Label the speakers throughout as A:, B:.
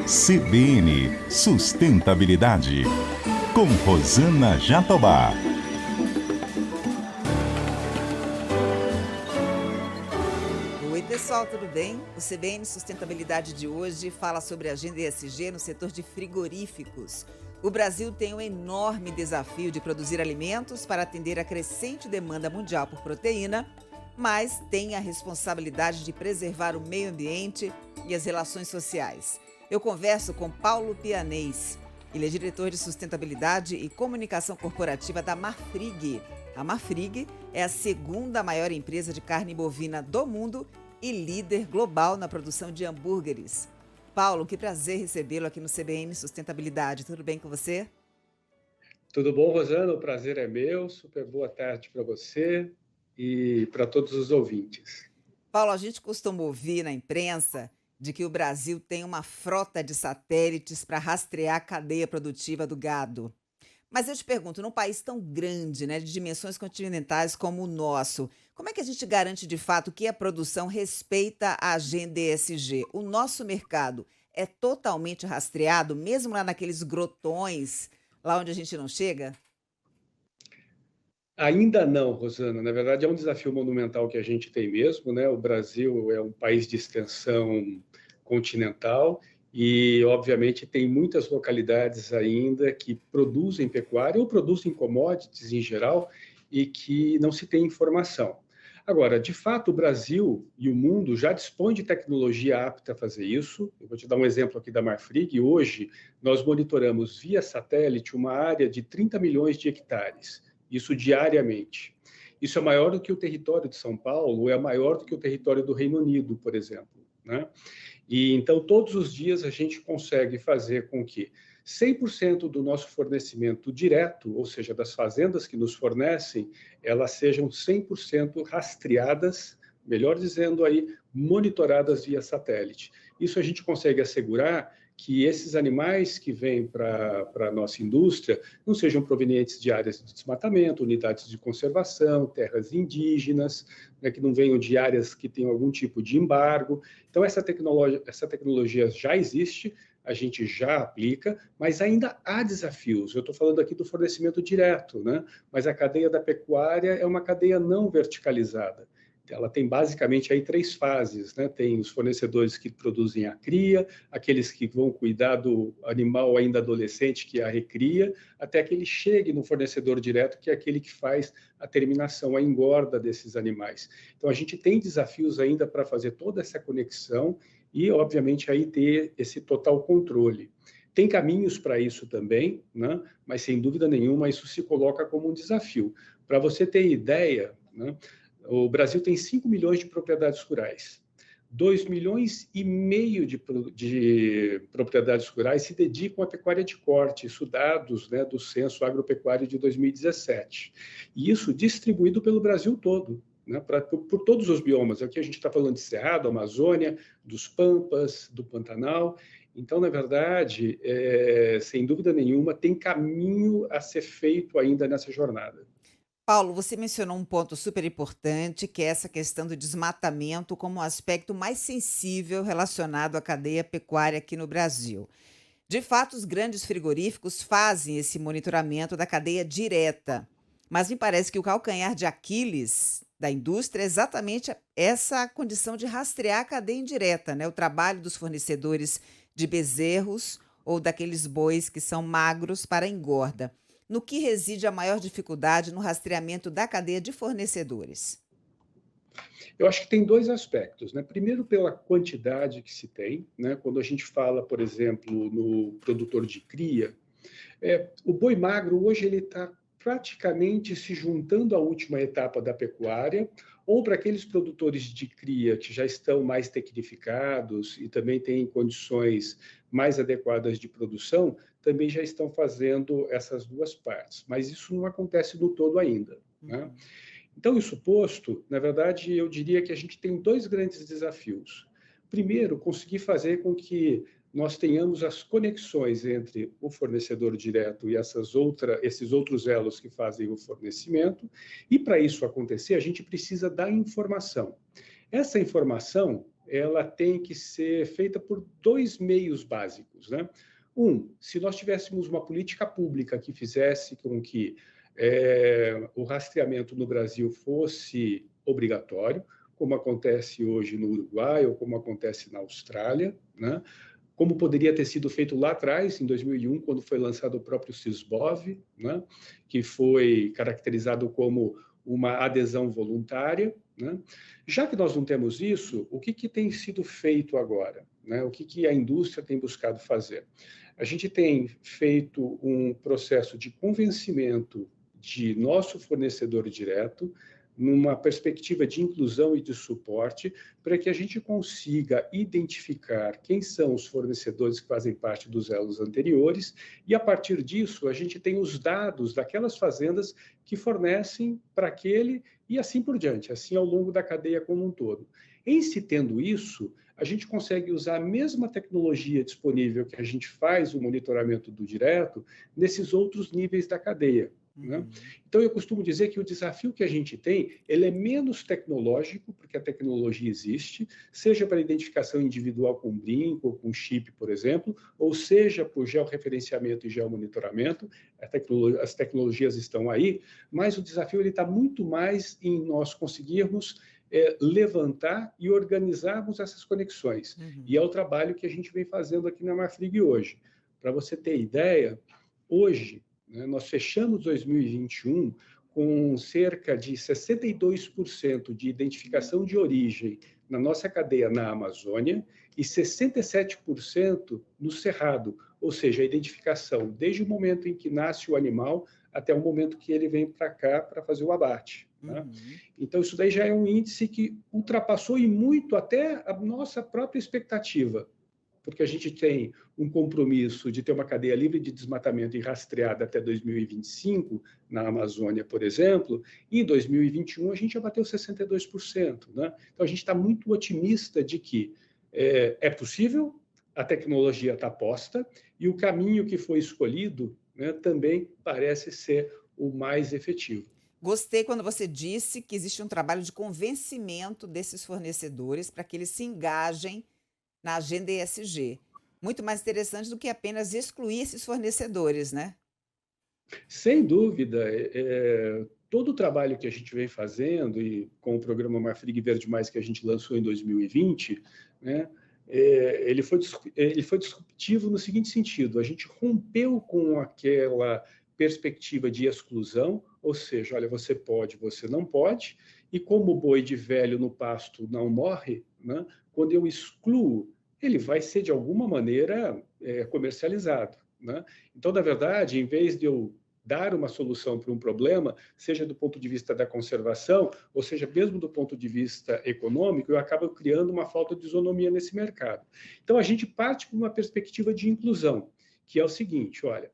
A: CBN Sustentabilidade, com Rosana Jatobá.
B: Oi, pessoal, tudo bem? O CBN Sustentabilidade de hoje fala sobre a agenda ESG no setor de frigoríficos. O Brasil tem um enorme desafio de produzir alimentos para atender a crescente demanda mundial por proteína, mas tem a responsabilidade de preservar o meio ambiente e as relações sociais. Eu converso com Paulo Pianez. Ele é diretor de sustentabilidade e comunicação corporativa da Marfrig. A Marfrig é a segunda maior empresa de carne bovina do mundo e líder global na produção de hambúrgueres. Paulo, que prazer recebê-lo aqui no CBN Sustentabilidade. Tudo bem com você?
C: Tudo bom, Rosana? O prazer é meu. Super boa tarde para você e para todos os ouvintes.
B: Paulo, a gente costuma ouvir na imprensa de que o Brasil tem uma frota de satélites para rastrear a cadeia produtiva do gado. Mas eu te pergunto, num país tão grande, né, de dimensões continentais como o nosso, como é que a gente garante de fato que a produção respeita a agenda ESG? O nosso mercado é totalmente rastreado, mesmo lá naqueles grotões, lá onde a gente não chega?
C: Ainda não, Rosana. Na verdade, é um desafio monumental que a gente tem mesmo, né? O Brasil é um país de extensão continental e, obviamente, tem muitas localidades ainda que produzem pecuária ou produzem commodities em geral e que não se tem informação. Agora, de fato, o Brasil e o mundo já dispõem de tecnologia apta a fazer isso. Eu vou te dar um exemplo aqui da Marfrig. Hoje, nós monitoramos via satélite uma área de 30 milhões de hectares. Isso diariamente. Isso é maior do que o território de São Paulo, é maior do que o território do Reino Unido, por exemplo, né? E então, todos os dias, a gente consegue fazer com que 100% do nosso fornecimento direto, ou seja, das fazendas que nos fornecem, elas sejam 100% rastreadas, melhor dizendo aí, monitoradas via satélite. Isso a gente consegue assegurar que esses animais que vêm para a nossa indústria não sejam provenientes de áreas de desmatamento, unidades de conservação, terras indígenas, né, que não venham de áreas que tenham algum tipo de embargo. Então, essa tecnologia já existe, a gente já aplica, mas ainda há desafios. Eu estou falando aqui do fornecimento direto, né? Mas a cadeia da pecuária é uma cadeia não verticalizada. Ela tem basicamente aí 3 fases, né? Tem os fornecedores que produzem a cria, aqueles que vão cuidar do animal ainda adolescente, que é a recria, até que ele chegue no fornecedor direto, que é aquele que faz a terminação, a engorda desses animais. Então, a gente tem desafios ainda para fazer toda essa conexão e, obviamente, aí ter esse total controle. Tem caminhos para isso também, né? Mas, sem dúvida nenhuma, isso se coloca como um desafio. Para você ter ideia, né? O Brasil tem 5 milhões de propriedades rurais. 2,5 milhões de propriedades rurais se dedicam à pecuária de corte, isso dados, né, do Censo Agropecuário de 2017. E isso distribuído pelo Brasil todo, né, por todos os biomas. Aqui a gente está falando de Cerrado, Amazônia, dos Pampas, do Pantanal. Então, na verdade, sem dúvida nenhuma, tem caminho a ser feito ainda nessa jornada.
B: Paulo, você mencionou um ponto super importante, que é essa questão do desmatamento como um aspecto mais sensível relacionado à cadeia pecuária aqui no Brasil. De fato, os grandes frigoríficos fazem esse monitoramento da cadeia direta, mas me parece que o calcanhar de Aquiles da indústria é exatamente essa condição de rastrear a cadeia indireta, né? O trabalho dos fornecedores de bezerros ou daqueles bois que são magros para engorda. No que reside a maior dificuldade no rastreamento da cadeia de fornecedores?
C: Eu acho que tem 2 aspectos, né? Primeiro, pela quantidade que se tem, né? Quando a gente fala, por exemplo, no produtor de cria, o boi magro hoje ele está praticamente se juntando à última etapa da pecuária, ou para aqueles produtores de cria que já estão mais tecnificados e também têm condições mais adequadas de produção, também já estão fazendo essas 2 partes. Mas isso não acontece no todo ainda, né?
B: Uhum.
C: Então, isso posto, na verdade, eu diria que a gente tem 2 grandes desafios. Primeiro, conseguir fazer com que nós tenhamos as conexões entre o fornecedor direto e esses outros elos que fazem o fornecimento. E, para isso acontecer, a gente precisa da informação. Essa informação, ela tem que ser feita por dois meios básicos, né? Se nós tivéssemos uma política pública que fizesse com que o rastreamento no Brasil fosse obrigatório, como acontece hoje no Uruguai ou como acontece na Austrália, né? Como poderia ter sido feito lá atrás, em 2001, quando foi lançado o próprio SISBOV, né? Que foi caracterizado como uma adesão voluntária, né? Já que nós não temos isso, o que tem sido feito agora, né? O que a indústria tem buscado fazer? A gente tem feito um processo de convencimento de nosso fornecedor direto, numa perspectiva de inclusão e de suporte, para que a gente consiga identificar quem são os fornecedores que fazem parte dos elos anteriores, e a partir disso a gente tem os dados daquelas fazendas que fornecem para aquele e assim por diante, assim ao longo da cadeia como um todo. Em se tendo isso, a gente consegue usar a mesma tecnologia disponível que a gente faz o monitoramento do direto nesses outros níveis da cadeia. Né? Então, eu costumo dizer que o desafio que a gente tem, ele é menos tecnológico, porque a tecnologia existe, seja para identificação individual com brinco ou com chip, por exemplo, ou seja por georreferenciamento e geomonitoramento, as tecnologias estão aí, mas o desafio está muito mais em nós conseguirmos levantar e organizarmos essas conexões. E é o trabalho que a gente vem fazendo aqui na Marfrig hoje. Para você ter ideia, hoje, nós fechamos 2021 com cerca de 62% de identificação de origem na nossa cadeia na Amazônia e 67% no Cerrado, ou seja, a identificação desde o momento em que nasce o animal até o momento que ele vem para cá para fazer o abate. Né? Então, isso daí já é um índice que ultrapassou e muito até a nossa própria expectativa, porque a gente tem um compromisso de ter uma cadeia livre de desmatamento e rastreada até 2025, na Amazônia, por exemplo, e em 2021 a gente já bateu 62%. Né? Então, a gente está muito otimista de que é possível, a tecnologia está posta, e o caminho que foi escolhido, né, também parece ser o mais efetivo.
B: Gostei quando você disse que existe um trabalho de convencimento desses fornecedores para que eles se engajem na agenda ESG. Muito mais interessante do que apenas excluir esses fornecedores, né?
C: Sem dúvida, todo o trabalho que a gente vem fazendo, e com o programa Marfrig Verde Mais que a gente lançou em 2020, né, ele foi disruptivo no seguinte sentido: a gente rompeu com aquela perspectiva de exclusão, ou seja, olha, você pode, você não pode, e como o boi de velho no pasto não morre, né, quando eu excluo, ele vai ser de alguma maneira comercializado. Né? Então, na verdade, em vez de eu dar uma solução para um problema, seja do ponto de vista da conservação, ou seja, mesmo do ponto de vista econômico, eu acabo criando uma falta de isonomia nesse mercado. Então, a gente parte com uma perspectiva de inclusão, que é o seguinte: olha,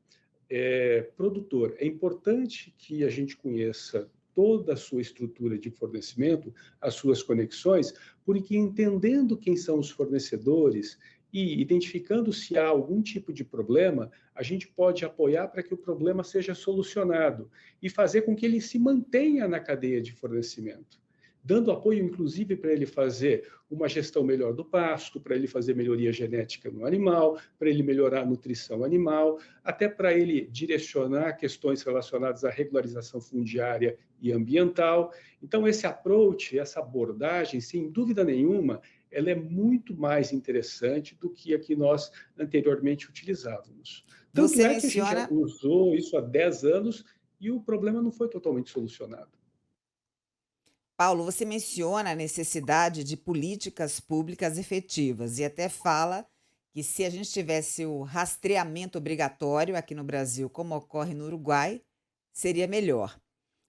C: produtor, é importante que a gente conheça toda a sua estrutura de fornecimento, as suas conexões, porque entendendo quem são os fornecedores e identificando se há algum tipo de problema, a gente pode apoiar para que o problema seja solucionado e fazer com que ele se mantenha na cadeia de fornecimento, dando apoio, inclusive, para ele fazer uma gestão melhor do pasto, para ele fazer melhoria genética no animal, para ele melhorar a nutrição animal, até para ele direcionar questões relacionadas à regularização fundiária e ambiental. Então, esse approach, essa abordagem, sem dúvida nenhuma, ela é muito mais interessante do que a que nós anteriormente utilizávamos. Tanto
B: Você
C: é que a gente
B: menciona
C: usou isso há 10 anos e o problema não foi totalmente solucionado.
B: Paulo, você menciona a necessidade de políticas públicas efetivas e até fala que se a gente tivesse o rastreamento obrigatório aqui no Brasil, como ocorre no Uruguai, seria melhor.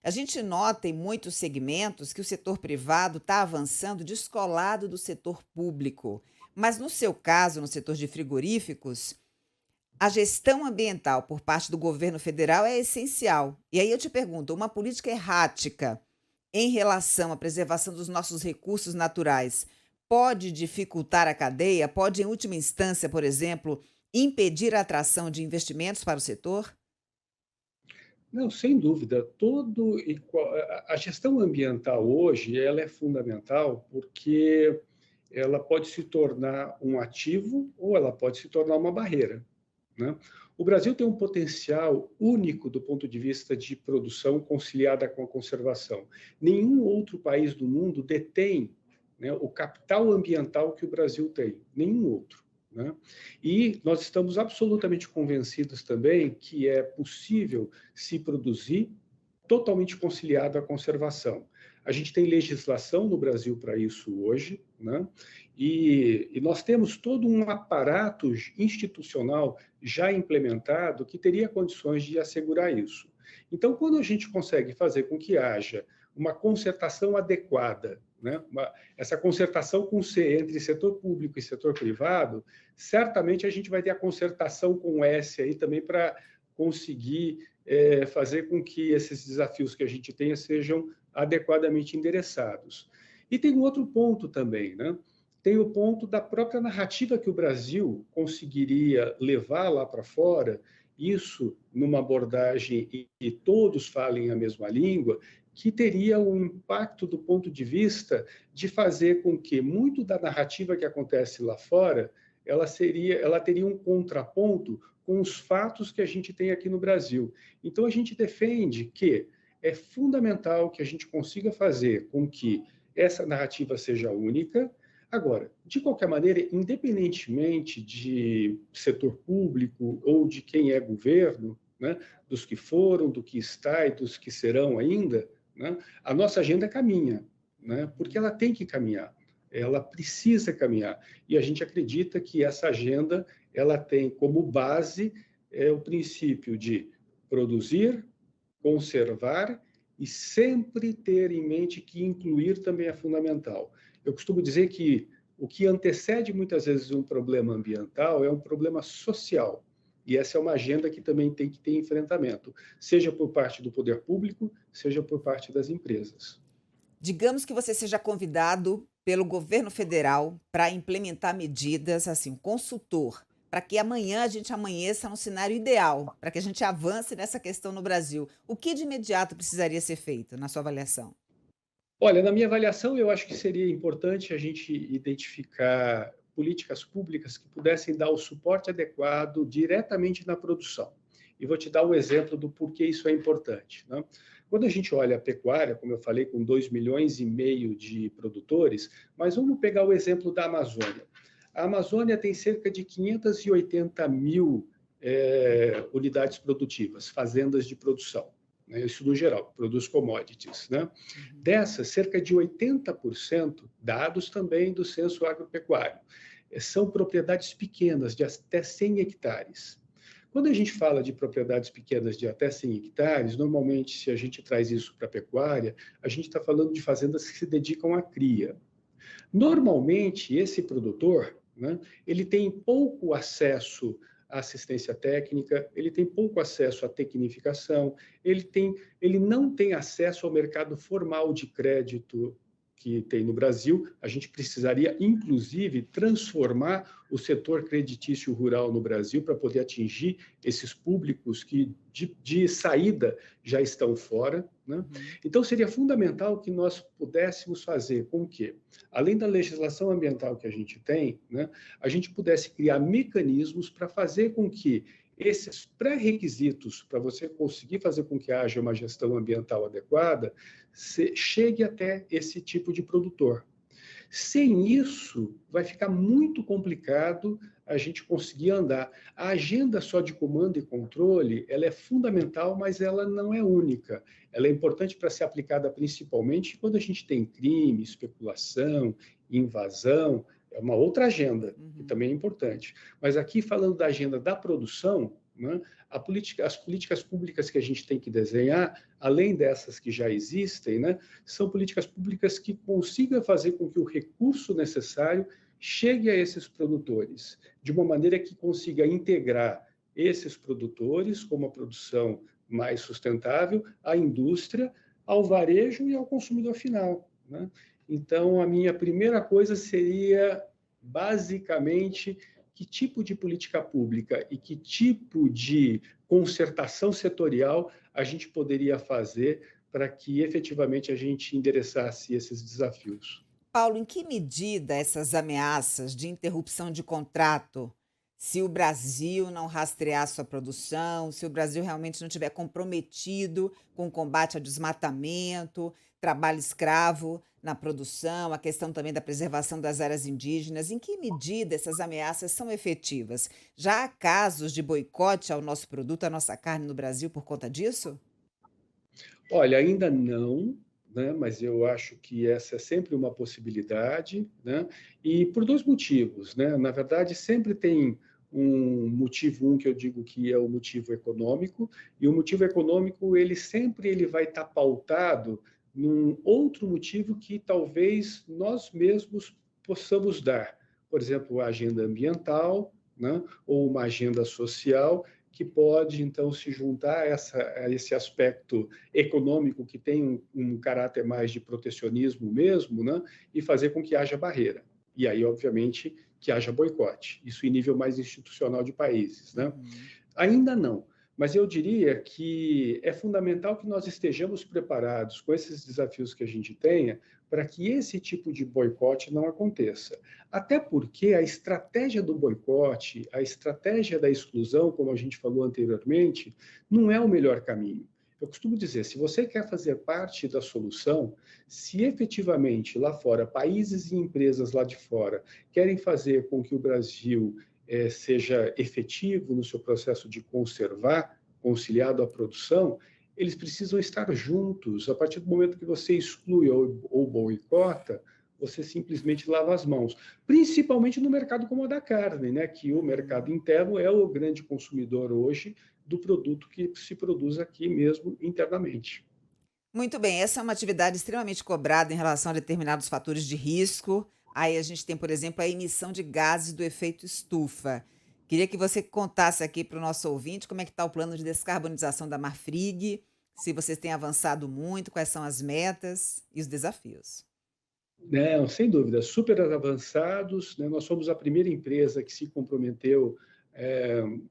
B: A gente nota em muitos segmentos que o setor privado está avançando descolado do setor público. Mas no seu caso, no setor de frigoríficos, a gestão ambiental por parte do governo federal é essencial. E aí eu te pergunto, uma política errática em relação à preservação dos nossos recursos naturais pode dificultar a cadeia? Pode, em última instância, por exemplo, impedir a atração de investimentos para o setor?
C: Não, sem dúvida. A gestão ambiental hoje ela é fundamental porque ela pode se tornar um ativo ou ela pode se tornar uma barreira, né? O Brasil tem um potencial único do ponto de vista de produção conciliada com a conservação. Nenhum outro país do mundo detém, né, o capital ambiental que o Brasil tem, nenhum outro, né? E nós estamos absolutamente convencidos também que é possível se produzir totalmente conciliado à conservação. A gente tem legislação no Brasil para isso hoje, né? E nós temos todo um aparato institucional já implementado que teria condições de assegurar isso. Então, quando a gente consegue fazer com que haja uma concertação adequada, né? Essa concertação com C entre setor público e setor privado, certamente a gente vai ter a concertação com S aí também para conseguir fazer com que esses desafios que a gente tenha sejam adequadamente endereçados. E tem um outro ponto também, né? Tem o ponto da própria narrativa que o Brasil conseguiria levar lá para fora, isso numa abordagem e todos falem a mesma língua, que teria um impacto do ponto de vista de fazer com que muito da narrativa que acontece lá fora, ela teria um contraponto com os fatos que a gente tem aqui no Brasil. Então, a gente defende que é fundamental que a gente consiga fazer com que essa narrativa seja única. Agora, de qualquer maneira, independentemente de setor público ou de quem é governo, né, dos que foram, do que está e dos que serão ainda, né, a nossa agenda caminha, né, porque ela tem que caminhar, ela precisa caminhar. E a gente acredita que essa agenda ela tem como base o princípio de produzir, conservar e sempre ter em mente que incluir também é fundamental. Eu costumo dizer que o que antecede muitas vezes um problema ambiental é um problema social. E essa é uma agenda que também tem que ter enfrentamento, seja por parte do poder público, seja por parte das empresas.
B: Digamos que você seja convidado pelo governo federal para implementar medidas, assim, um consultor, para que amanhã a gente amanheça num cenário ideal, para que a gente avance nessa questão no Brasil. O que de imediato precisaria ser feito, na sua avaliação?
C: Olha, na minha avaliação, eu acho que seria importante a gente identificar políticas públicas que pudessem dar o suporte adequado diretamente na produção. E vou te dar um exemplo do porquê isso é importante, né? Quando a gente olha a pecuária, como eu falei, com 2,5 milhões de produtores, mas vamos pegar o exemplo da Amazônia. A Amazônia tem cerca de 580 mil unidades produtivas, fazendas de produção, né? Isso no geral, produz commodities, né? Dessas, cerca de 80%, dados também do Censo Agropecuário, são propriedades pequenas, de até 100 hectares. Quando a gente fala de propriedades pequenas de até 100 hectares, normalmente, se a gente traz isso para a pecuária, a gente está falando de fazendas que se dedicam à cria. Normalmente, esse produtor, né, ele tem pouco acesso à assistência técnica, ele tem pouco acesso à tecnificação, ele não tem acesso ao mercado formal de crédito que tem no Brasil. A gente precisaria, inclusive, transformar o setor creditício rural no Brasil para poder atingir esses públicos que, de saída, já estão fora, né? Então, seria fundamental que nós pudéssemos fazer com que, além da legislação ambiental que a gente tem, né, a gente pudesse criar mecanismos para fazer com que esses pré-requisitos para você conseguir fazer com que haja uma gestão ambiental adequada chegue até esse tipo de produtor. Sem isso, vai ficar muito complicado a gente conseguir andar. A agenda só de comando e controle, ela é fundamental, mas ela não é única. Ela é importante para ser aplicada principalmente quando a gente tem crime, especulação, invasão. É uma outra agenda, que também é importante. Mas aqui, falando da agenda da produção, né, as políticas públicas que a gente tem que desenhar, além dessas que já existem, né, são políticas públicas que consigam fazer com que o recurso necessário chegue a esses produtores, de uma maneira que consiga integrar esses produtores com uma produção mais sustentável, à indústria, ao varejo e ao consumidor final, né? Então, a minha primeira coisa seria, basicamente, que tipo de política pública e que tipo de concertação setorial a gente poderia fazer para que, efetivamente, a gente endereçasse esses desafios.
B: Paulo, em que medida essas ameaças de interrupção de contrato, se o Brasil não rastrear sua produção, se o Brasil realmente não estiver comprometido com o combate ao desmatamento, trabalho escravo na produção, a questão também da preservação das áreas indígenas, em que medida essas ameaças são efetivas? Já há casos de boicote ao nosso produto, à nossa carne no Brasil por conta disso?
C: Olha, ainda não, né, mas eu acho que essa é sempre uma possibilidade, né, e por 2 motivos, né. Na verdade, sempre tem um motivo, que eu digo que é o motivo econômico, e o motivo econômico ele vai estar pautado num outro motivo que talvez nós mesmos possamos dar. Por exemplo, a agenda ambiental, né, ou uma agenda social, que pode então se juntar a esse aspecto econômico que tem um caráter mais de protecionismo mesmo, né? E fazer com que haja barreira. E aí, obviamente, que haja boicote. Isso em nível mais institucional de países, né?
B: Uhum.
C: Ainda não, mas eu diria que é fundamental que nós estejamos preparados com esses desafios que a gente tenha para que esse tipo de boicote não aconteça. Até porque a estratégia do boicote, a estratégia da exclusão, como a gente falou anteriormente, não é o melhor caminho. Eu costumo dizer, se você quer fazer parte da solução, se efetivamente lá fora, países e empresas lá de fora querem fazer com que o Brasil seja efetivo no seu processo de conservar, conciliado à produção, eles precisam estar juntos. A partir do momento que você exclui ou boicota, você simplesmente lava as mãos. Principalmente no mercado como o da carne, né? Que o mercado interno é o grande consumidor hoje do produto que se produz aqui mesmo internamente.
B: Muito bem, essa é uma atividade extremamente cobrada em relação a determinados fatores de risco. Aí a gente tem, por exemplo, a emissão de gases do efeito estufa. Queria que você contasse aqui para o nosso ouvinte como é que está o plano de descarbonização da Marfrig, se vocês têm avançado muito, quais são as metas e os desafios.
C: Não, sem dúvida, super avançados, né? Nós somos a primeira empresa que se comprometeu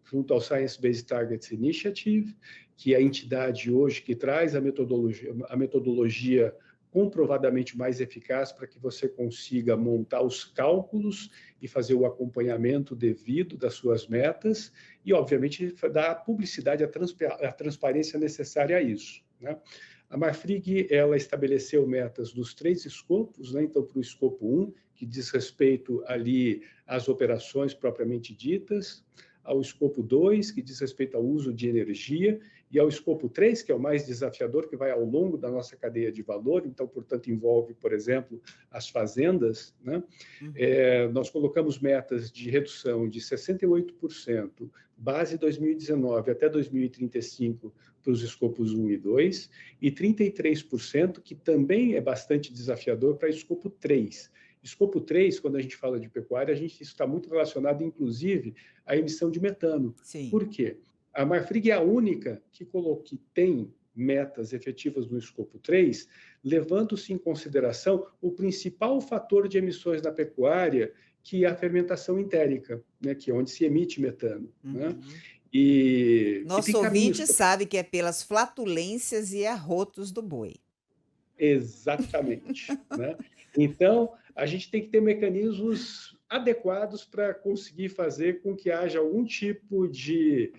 C: junto ao Science Based Targets Initiative, que é a entidade hoje que traz a metodologia comprovadamente mais eficaz para que você consiga montar os cálculos e fazer o acompanhamento devido das suas metas e, obviamente, dar a publicidade, a transparência necessária a isso, né? A Marfrig, ela estabeleceu metas nos 3 escopos, né? Então, para o escopo 1, que diz respeito ali às operações propriamente ditas, ao escopo 2, que diz respeito ao uso de energia, e ao escopo 3, que é o mais desafiador, que vai ao longo da nossa cadeia de valor, então, portanto, envolve, por exemplo, as fazendas, né?
B: Uhum.
C: Nós colocamos metas de redução de 68%, base 2019 até 2035, para os escopos 1 e 2, e 33%, que também é bastante desafiador, para escopo 3. Escopo 3, quando a gente fala de pecuária, isso está muito relacionado, inclusive, à emissão de metano.
B: Sim.
C: Por quê? A Marfrig é a única que tem metas efetivas no escopo 3, levando-se em consideração o principal fator de emissões na pecuária, que é a fermentação entérica, né, que é onde se emite metano, né?
B: Uhum.
C: E tem
B: Nosso
C: caminhos
B: ouvinte
C: para.
B: sabe que é pelas flatulências e arrotos do boi.
C: Exatamente, né? Então, a gente tem que ter mecanismos adequados para conseguir fazer com que haja algum tipo de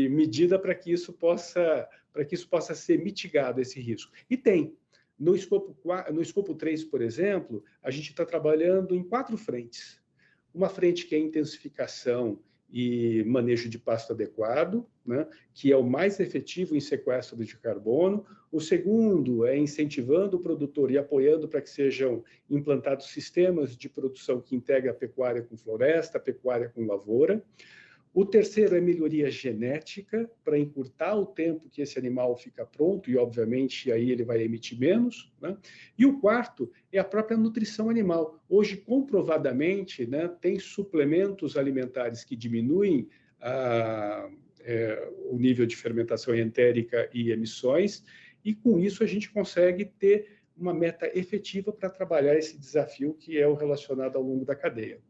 C: medida para que isso possa ser mitigado, esse risco. E tem. No escopo 3, por exemplo, a gente está trabalhando em 4 frentes. Uma frente que é intensificação e manejo de pasto adequado, né, que é o mais efetivo em sequestro de carbono. O segundo é incentivando o produtor e apoiando para que sejam implantados sistemas de produção que integram a pecuária com floresta, a pecuária com lavoura. O terceiro é melhoria genética, para encurtar o tempo que esse animal fica pronto, e obviamente aí ele vai emitir menos, né? E o quarto é a própria nutrição animal. Hoje, comprovadamente, né, tem suplementos alimentares que diminuem o nível de fermentação entérica e emissões, e com isso a gente consegue ter uma meta efetiva para trabalhar esse desafio que é o relacionado ao longo da cadeia.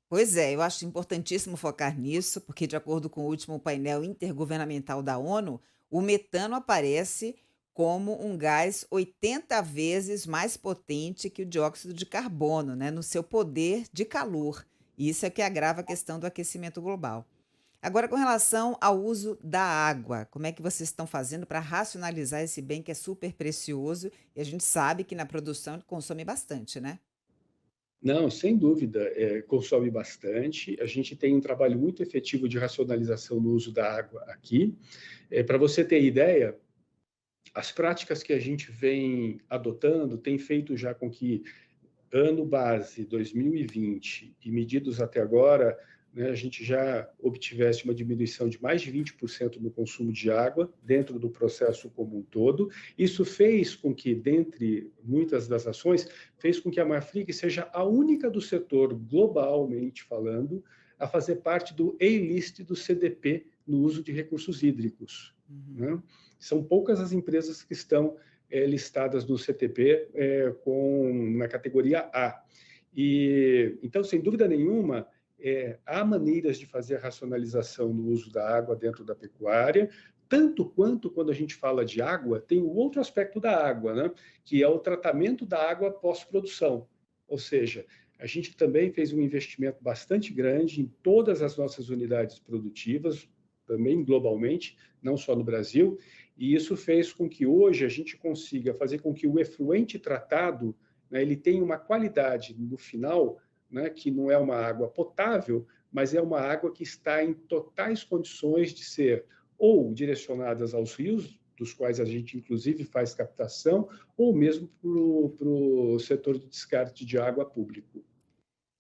B: Pois é, eu acho importantíssimo focar nisso, porque, de acordo com o último painel intergovernamental da ONU, o metano aparece como um gás 80 vezes mais potente que o dióxido de carbono, né, no seu poder de calor. E isso é que agrava a questão do aquecimento global. Agora, com relação ao uso da água, como é que vocês estão fazendo para racionalizar esse bem que é super precioso e a gente sabe que na produção ele consome bastante, né?
C: Não, sem dúvida, consome bastante. A gente tem um trabalho muito efetivo de racionalização no uso da água aqui. Para você ter ideia, as práticas que a gente vem adotando têm feito já com que ano base 2020 e medidos até agora, né, a gente já obtivesse uma diminuição de mais de 20% no consumo de água dentro do processo como um todo. Isso fez com que, dentre muitas das ações, fez com que a Marfrig seja a única do setor, globalmente falando, a fazer parte do A-list do CDP no uso de recursos hídricos.
B: Uhum.
C: Né? São poucas as empresas que estão listadas no CTP na categoria A. E, então, sem dúvida nenhuma, há maneiras de fazer a racionalização no uso da água dentro da pecuária, tanto quanto quando a gente fala de água, tem o outro aspecto da água, né? Que é o tratamento da água pós-produção. Ou seja, a gente também fez um investimento bastante grande em todas as nossas unidades produtivas, também globalmente, não só no Brasil, e isso fez com que hoje a gente consiga fazer com que o efluente tratado, né, ele tenha uma qualidade no final, né, que não é uma água potável, mas é uma água que está em totais condições de ser ou direcionadas aos rios, dos quais a gente inclusive faz captação, ou mesmo para o setor de descarte de água público.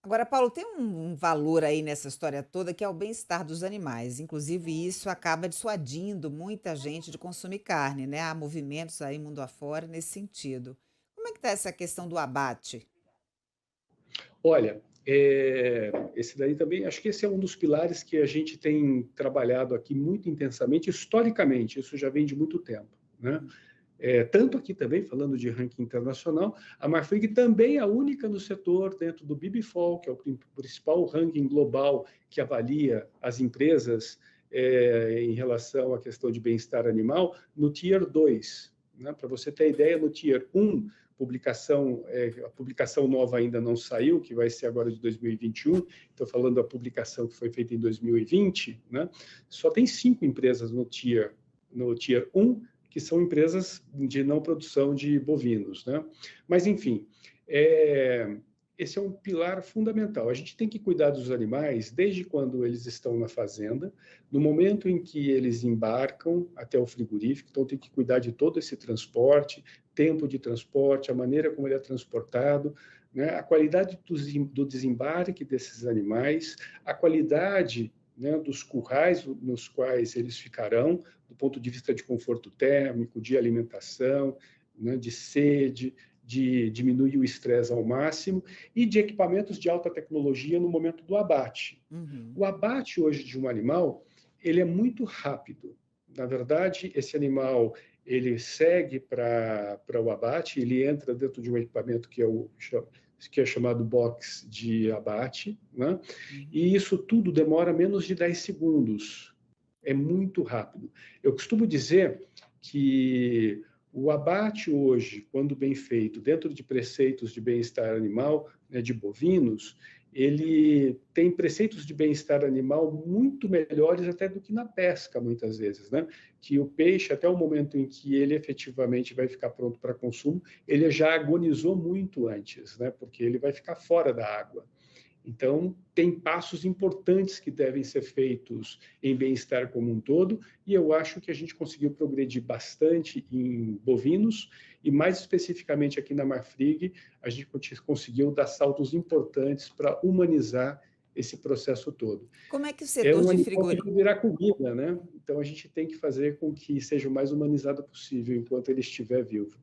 B: Agora, Paulo, tem um valor aí nessa história toda que é o bem-estar dos animais. Inclusive, isso acaba dissuadindo muita gente de consumir carne, né? Há movimentos aí mundo afora nesse sentido. Como é que está essa questão do abate?
C: Olha, esse daí também, acho que esse é um dos pilares que a gente tem trabalhado aqui muito intensamente, historicamente, isso já vem de muito tempo, né? Tanto aqui também, falando de ranking internacional, a Marfrig também é a única no setor dentro do BBFOL, que é o principal ranking global que avalia as empresas em relação à questão de bem-estar animal, no Tier 2. Né? Para você ter ideia, no Tier 1, a publicação nova ainda não saiu, que vai ser agora de 2021, estou falando da publicação que foi feita em 2020, né? Só tem 5 empresas no tier 1, que são empresas de não produção de bovinos, né? Mas, enfim, esse é um pilar fundamental. A gente tem que cuidar dos animais desde quando eles estão na fazenda, no momento em que eles embarcam até o frigorífico, então tem que cuidar de todo esse transporte, tempo de transporte, a maneira como ele é transportado, né? A qualidade do desembarque desses animais, a qualidade, né, dos currais nos quais eles ficarão, do ponto de vista de conforto térmico, de alimentação, né, de sede, de diminuir o estresse ao máximo e de equipamentos de alta tecnologia no momento do abate.
B: Uhum.
C: O abate hoje de um animal, ele é muito rápido. Na verdade, esse animal, ele segue para o abate, ele entra dentro de um equipamento que é chamado box de abate, né?
B: Uhum.
C: E isso tudo demora menos de 10 segundos. É muito rápido. Eu costumo dizer que o abate hoje, quando bem feito, dentro de preceitos de bem-estar animal, né, de bovinos, ele tem preceitos de bem-estar animal muito melhores até do que na pesca, muitas vezes, né? Que o peixe, até o momento em que ele efetivamente vai ficar pronto para consumo, ele já agonizou muito antes, né? Porque ele vai ficar fora da água. Então, tem passos importantes que devem ser feitos em bem-estar como um todo, e eu acho que a gente conseguiu progredir bastante em bovinos, e mais especificamente aqui na Marfrig, a gente conseguiu dar saltos importantes para humanizar esse processo todo.
B: Como é que o
C: É
B: setor
C: um
B: de
C: animal que
B: frigoríficos
C: vai virar comida, né? Então, a gente tem que fazer com que seja o mais humanizado possível enquanto ele estiver vivo.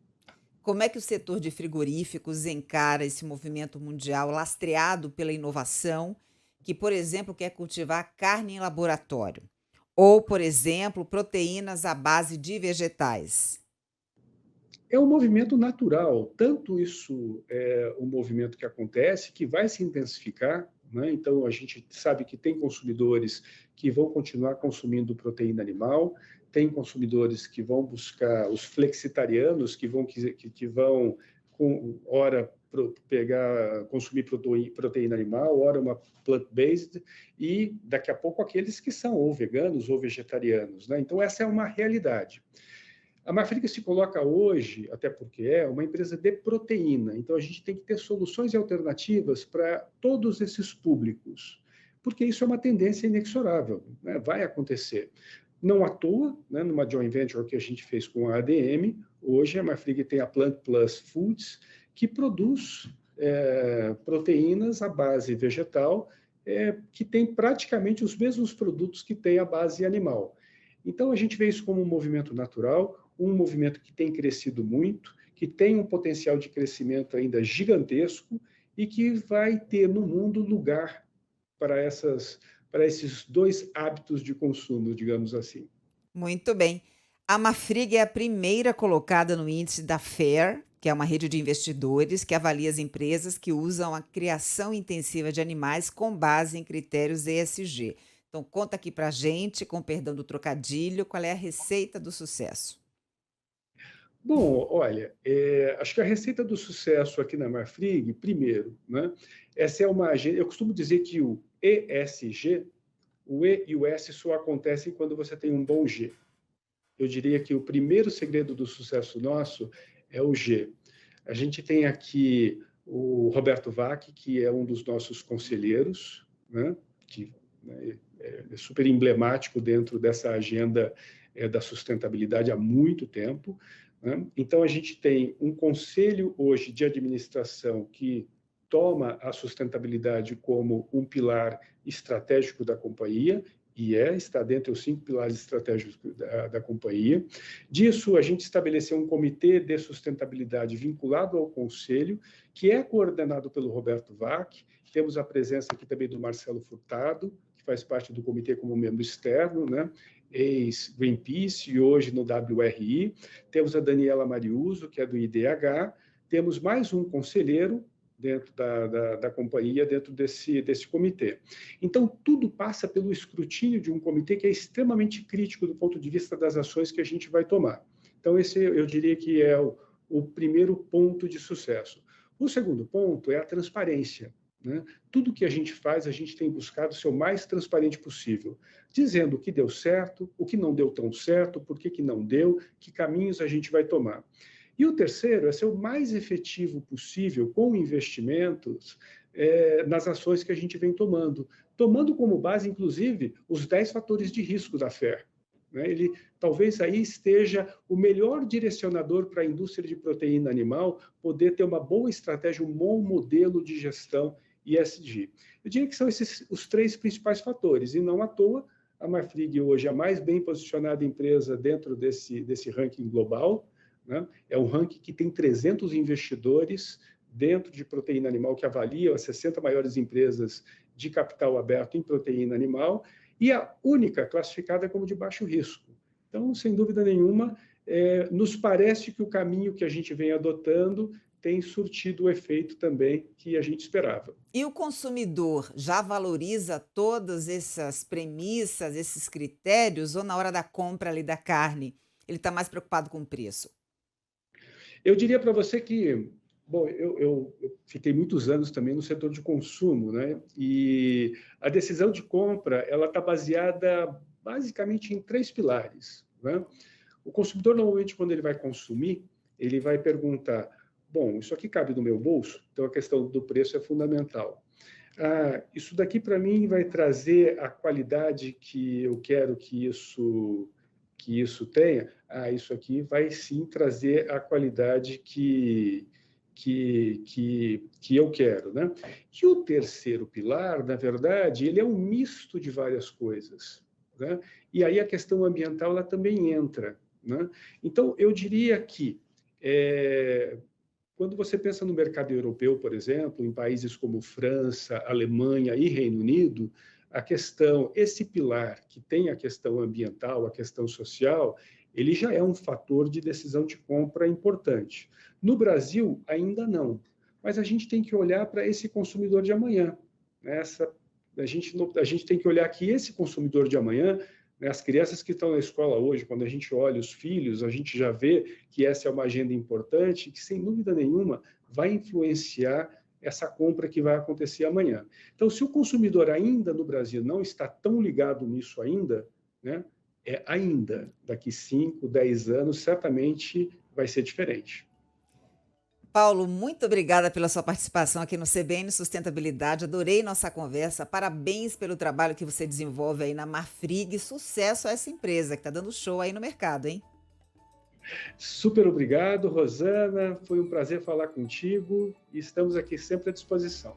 B: Como é que o setor de frigoríficos encara esse movimento mundial lastreado pela inovação, que, por exemplo, quer cultivar carne em laboratório? Ou, por exemplo, proteínas à base de vegetais?
C: É um movimento natural, tanto isso é um movimento que acontece, que vai se intensificar, né? Então, a gente sabe que tem consumidores que vão continuar consumindo proteína animal, tem consumidores que vão buscar os flexitarianos, que vão ora consumir proteína animal, ora uma plant-based, e daqui a pouco aqueles que são ou veganos ou vegetarianos, né? Então, essa é uma realidade. A Marfrig se coloca hoje, até porque é uma empresa de proteína, então a gente tem que ter soluções e alternativas para todos esses públicos, porque isso é uma tendência inexorável, né? Vai acontecer. Não à toa, né, numa joint venture que a gente fez com a ADM, hoje a Marfrig tem a Plant Plus Foods, que produz proteínas à base vegetal, que tem praticamente os mesmos produtos que tem a base animal. Então, a gente vê isso como um movimento natural, um movimento que tem crescido muito, que tem um potencial de crescimento ainda gigantesco e que vai ter no mundo lugar para esses dois hábitos de consumo, digamos assim.
B: Muito bem. A Marfrig é a primeira colocada no índice da FAIR, que é uma rede de investidores que avalia as empresas que usam a criação intensiva de animais com base em critérios ESG. Então, conta aqui pra gente, com perdão do trocadilho, qual é a receita do sucesso.
C: Bom, olha, acho que a receita do sucesso aqui na Marfrig, primeiro, né, essa é uma agenda. Eu costumo dizer que o ESG, o E e o S só acontecem quando você tem um bom G. Eu diria que o primeiro segredo do sucesso nosso é o G. A gente tem aqui o Roberto Vac, que é um dos nossos conselheiros, né, que é super emblemático dentro dessa agenda da sustentabilidade há muito tempo, né? Então, a gente tem um conselho hoje de administração que toma a sustentabilidade como um pilar estratégico da companhia, e está dentre os 5 pilares estratégicos da companhia. Disso, a gente estabeleceu um comitê de sustentabilidade vinculado ao conselho, que é coordenado pelo Roberto Vac. Temos a presença aqui também do Marcelo Furtado, que faz parte do comitê como membro externo, né? Ex-Greenpeace e hoje no WRI. Temos a Daniela Mariuso, que é do IDH. Temos mais um conselheiro dentro da companhia, dentro desse comitê. Então, tudo passa pelo escrutínio de um comitê que é extremamente crítico do ponto de vista das ações que a gente vai tomar. Então, esse eu diria que é o primeiro ponto de sucesso. O segundo ponto é a transparência, né? Tudo que a gente faz, a gente tem buscado ser o mais transparente possível, dizendo o que deu certo, o que não deu tão certo, por que não deu, que caminhos a gente vai tomar. E o terceiro é ser o mais efetivo possível com investimentos nas ações que a gente vem tomando como base, inclusive, os 10 fatores de risco da FAIR. Né? Ele talvez aí esteja o melhor direcionador para a indústria de proteína animal poder ter uma boa estratégia, um bom modelo de gestão ESG. Eu diria que são esses os 3 principais fatores, e não à toa a Marfrig hoje é a mais bem posicionada empresa dentro desse ranking global, né? É um ranking que tem 300 investidores dentro de proteína animal que avaliam as 60 maiores empresas de capital aberto em proteína animal e a única classificada como de baixo risco. Então, sem dúvida nenhuma, nos parece que o caminho que a gente vem adotando tem surtido o efeito também que a gente esperava.
B: E o consumidor já valoriza todas essas premissas, esses critérios, ou na hora da compra ali da carne, ele está mais preocupado com o preço?
C: Eu diria para você que, bom, eu fiquei muitos anos também no setor de consumo, né? E a decisão de compra, ela está baseada basicamente em 3 pilares, né? O consumidor, normalmente, quando ele vai consumir, ele vai perguntar, bom, isso aqui cabe no meu bolso? Então, a questão do preço é fundamental. Isso daqui, para mim, vai trazer a qualidade que eu quero que isso tenha? Isso aqui vai sim trazer a qualidade que eu quero, né? E o terceiro pilar, na verdade, ele é um misto de várias coisas, né? E aí a questão ambiental ela também entra, né? Então, eu diria que quando você pensa no mercado europeu, por exemplo, em países como França, Alemanha e Reino Unido, esse pilar que tem a questão ambiental, a questão social, ele já é um fator de decisão de compra importante. No Brasil, ainda não. Mas a gente tem que olhar para esse consumidor de amanhã, né, a gente tem que olhar que esse consumidor de amanhã, né, as crianças que estão na escola hoje, quando a gente olha os filhos, a gente já vê que essa é uma agenda importante, que sem dúvida nenhuma vai influenciar essa compra que vai acontecer amanhã. Então, se o consumidor ainda no Brasil não está tão ligado nisso ainda, né, ainda daqui 5, 10 anos, certamente vai ser diferente.
B: Paulo, muito obrigada pela sua participação aqui no CBN Sustentabilidade. Adorei nossa conversa. Parabéns pelo trabalho que você desenvolve aí na Marfrig. Sucesso a essa empresa que está dando show aí no mercado, hein?
C: Super obrigado, Rosana. Foi um prazer falar contigo e estamos aqui sempre à disposição.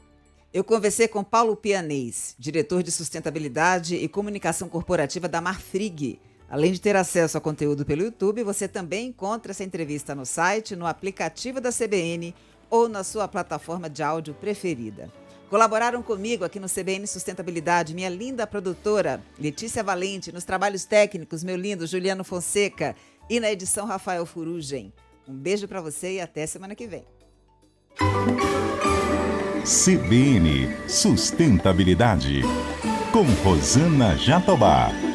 B: Eu conversei com Paulo Pianês, diretor de sustentabilidade e comunicação corporativa da Marfrig. Além de ter acesso ao conteúdo pelo YouTube, você também encontra essa entrevista no site, no aplicativo da CBN ou na sua plataforma de áudio preferida. Colaboraram comigo aqui no CBN Sustentabilidade minha linda produtora Letícia Valente, nos trabalhos técnicos meu lindo Juliano Fonseca e na edição Rafael Furugem. Um beijo para você e até semana que vem.
A: CBN Sustentabilidade, com Rosana Jatobá.